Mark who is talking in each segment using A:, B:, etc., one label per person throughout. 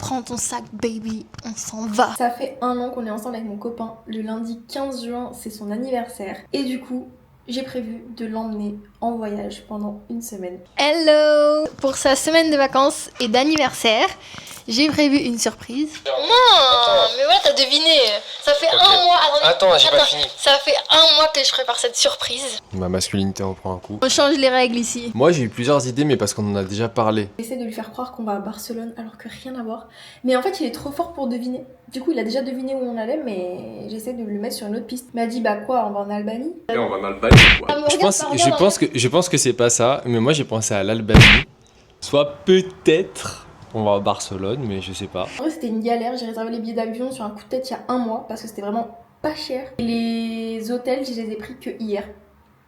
A: Prends ton sac, baby, on s'en va.
B: Ça fait 1 an qu'on est ensemble avec mon copain. Le lundi 15 juin, c'est son anniversaire. Et du coup, j'ai prévu de l'emmener en voyage pendant 1 semaine.
A: Hello! Pour sa semaine de vacances et d'anniversaire, j'ai prévu une surprise. Non, mais ouais, t'as deviné. Ça fait 1 mois.
C: Attends, j'ai pas fini.
A: Ça fait 1 mois que je prépare cette surprise.
C: Ma masculinité en prend un coup.
A: On change les règles ici.
C: Moi j'ai eu plusieurs idées mais parce qu'on en a déjà parlé.
B: J'essaie de lui faire croire qu'on va à Barcelone alors que rien à voir. Mais en fait, il est trop fort pour deviner. Du coup, il a déjà deviné où on allait, mais j'essaie de le mettre sur une autre piste. Il m'a dit, bah quoi, on va en Albanie?
C: Et on va en Albanie quoi. Je pense que c'est pas ça, mais moi j'ai pensé à l'Albanie. Soit peut-être on va à Barcelone, mais je sais pas.
B: En vrai, c'était une galère. J'ai réservé les billets d'avion sur un coup de tête il y a 1 mois parce que c'était vraiment pas cher. Et les hôtels, je les ai pris que hier,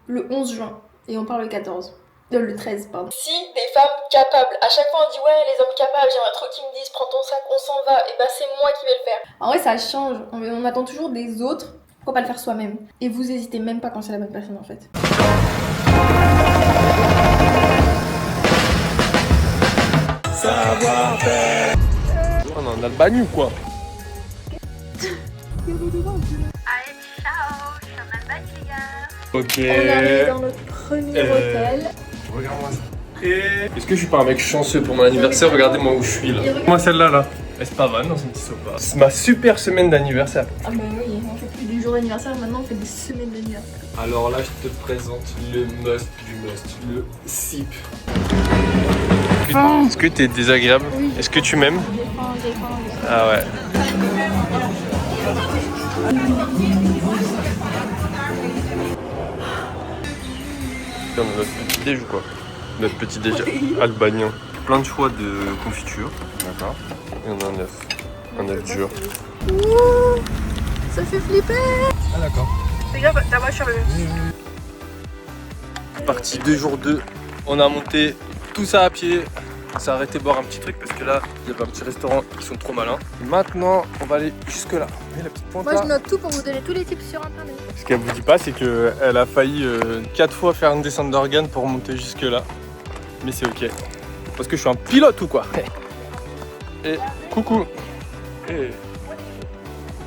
B: le 11 juin. Et on part le 14. Le 13, pardon. Si des femmes capables, à chaque fois on dit ouais, les hommes capables, j'aimerais trop qu'ils me disent prends ton sac, on s'en va, et bah c'est moi qui vais le faire. En vrai, ça change. On attend toujours des autres. Pourquoi pas le faire soi-même? Et vous hésitez même pas quand c'est la bonne personne en fait.
C: Savoir-faire. On est en Albanie ou quoi?
A: Allez, ciao, je suis en Albanie, les gars.
C: Ok.
B: On arrive dans notre premier hôtel.
C: Regarde-moi ça. Est-ce que je suis pas un mec chanceux pour mon anniversaire? Regardez-moi où je suis là. Moi celle-là là. C'est pas mal dans une petite sopa. C'est ma super semaine d'anniversaire.
B: Ah bah oui, on fait plus des jours d'anniversaire, maintenant on fait des semaines d'anniversaire.
C: Alors là je te présente le must du must, le sip. Est-ce que t'es désagréable?
B: Oui.
C: Est-ce que tu m'aimes? Ah ouais. Comme notre petit déj ou quoi? Notre petit déj albanien. Plein de choix de confiture. D'accord. Et on a un œuf dur.
B: Ouh, ça fait flipper.
C: Ah d'accord.
B: Fais gaffe, ta voiture le.
C: Partie 2 jours 2. On a monté tout ça à pied. On s'est arrêté boire un petit truc parce que là, il y avait un petit restaurant, ils sont trop malins. Et maintenant, on va aller jusque là. Vous voyez la petite pointe
B: Moi
C: là?
B: je note tout pour vous donner tous les tips sur internet.
C: Ce qu'elle vous dit pas, c'est qu'elle a failli 4 fois faire une descente d'organes pour monter jusque là. Mais c'est ok. Parce que je suis un pilote ou quoi? Et coucou. Et...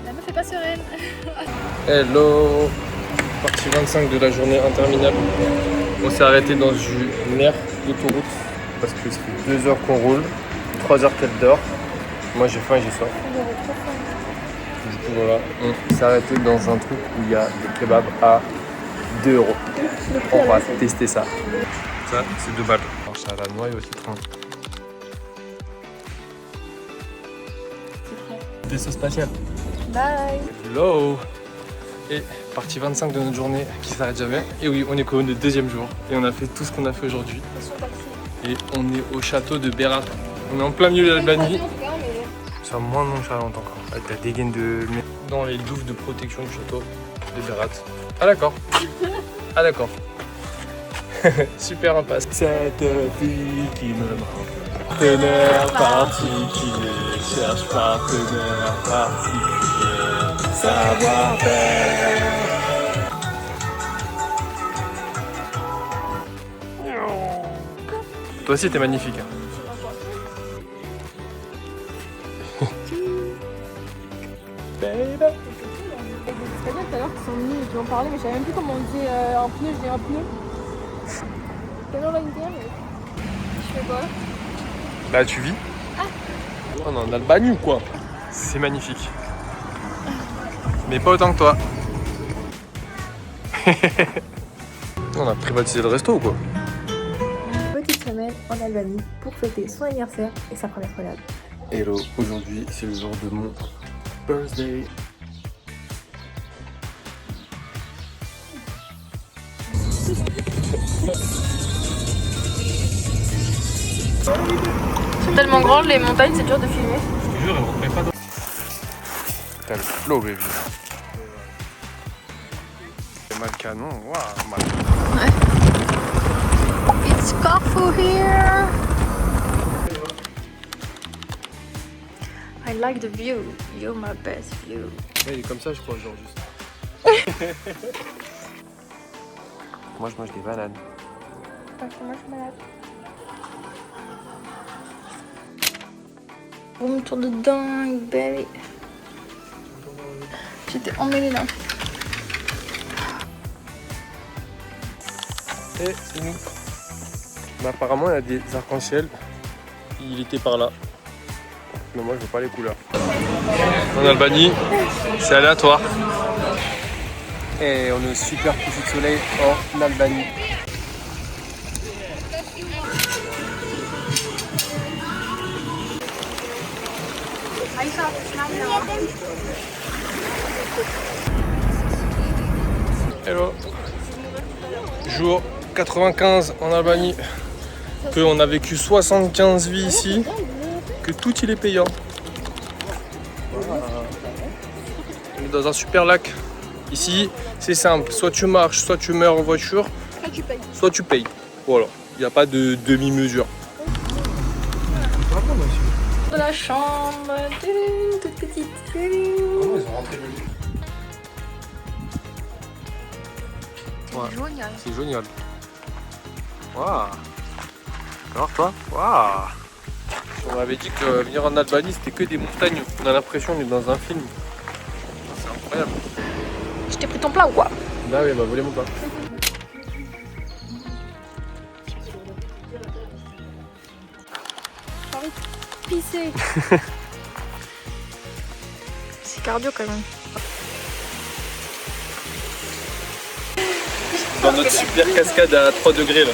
B: La meuf est pas sereine.
C: Hello. Partie 25 de la journée interminable. On s'est arrêté dans une aire d'autoroute parce que ça fait 2 heures qu'on roule, 3 heures qu'elle dort. Moi j'ai faim et j'ai soif. Du coup voilà, on s'est arrêté dans un truc où il y a des kebabs à 2 €. On va tester ça. Ça c'est 2 balles. Alors ça a la noix et au citron. Vaisseau spatial.
B: Bye.
C: Hello. Et partie 25 de notre journée qui s'arrête jamais. Et oui, on est qu'au 2e jour. Et on a fait tout ce qu'on a fait aujourd'hui. Et on est au château de Berat. On est en plein milieu de l'Albanie. C'est moins nonchalante encore. Avec la dégaine de... Dans les douves de protection du château de Berat. Ah d'accord. Ah d'accord. Super impasse. Cette fille qui me manque. Partenaire particulier. Cherche partenaire particulier. Savoir-faire. Toi aussi t'es magnifique. Baby.
B: Des Espagnols tout à l'heure qui sont venus et qui ont parlé, mais je savais même plus comment on dit un pneu, je dis un pneu. Quelle va une dire, mais je fais quoi?
C: Là tu vis? On est en Albanie ou quoi? C'est magnifique. Mais pas autant que toi. On a privatisé le resto ou quoi?
B: Petite semaine en Albanie pour fêter son anniversaire et sa première collab.
C: Hello, aujourd'hui c'est le jour de mon birthday.
B: C'est tellement grand, les montagnes, c'est dur de filmer.
C: Je te jure, elle rentrait pas dans... T'as le flow, baby. C'est mal canon, waouh, mal.
A: It's Corfu here. I like the view. You're my best view.
C: Ouais, il est comme ça, je crois, genre juste. Moi, je mange des bananes.
B: Moi je suis malade.
A: room tour de dingue, baby. J'étais emmêlée là.
C: Et nous. Mais apparemment, il y a des arcs-en-ciel. Il était par là. Mais moi, je veux pas les couleurs. En Albanie, c'est aléatoire. Et on est au super coucher de soleil en Albanie. Hello. Jour 95 en Albanie. On a vécu 75 vies ici. Que tout il est payant. Voilà. On est dans un super lac. Ici, c'est simple. Soit tu marches, soit tu meurs en voiture, soit tu payes. Voilà. Il n'y a pas de demi-mesure.
A: De la chambre, toute petite.
C: Comment ils ont rentré le lit?
A: C'est génial.
C: C'est génial. Waouh. Alors toi? Waouh. On m'avait dit que venir en Albanie c'était que des montagnes. On a l'impression qu'on est dans un film. C'est incroyable.
A: Je t'ai pris ton plat ou quoi?
C: Bah oui, bah volez mon plat.
A: Pisser. C'est cardio quand même.
C: Dans notre super cascade à 3 degrés là.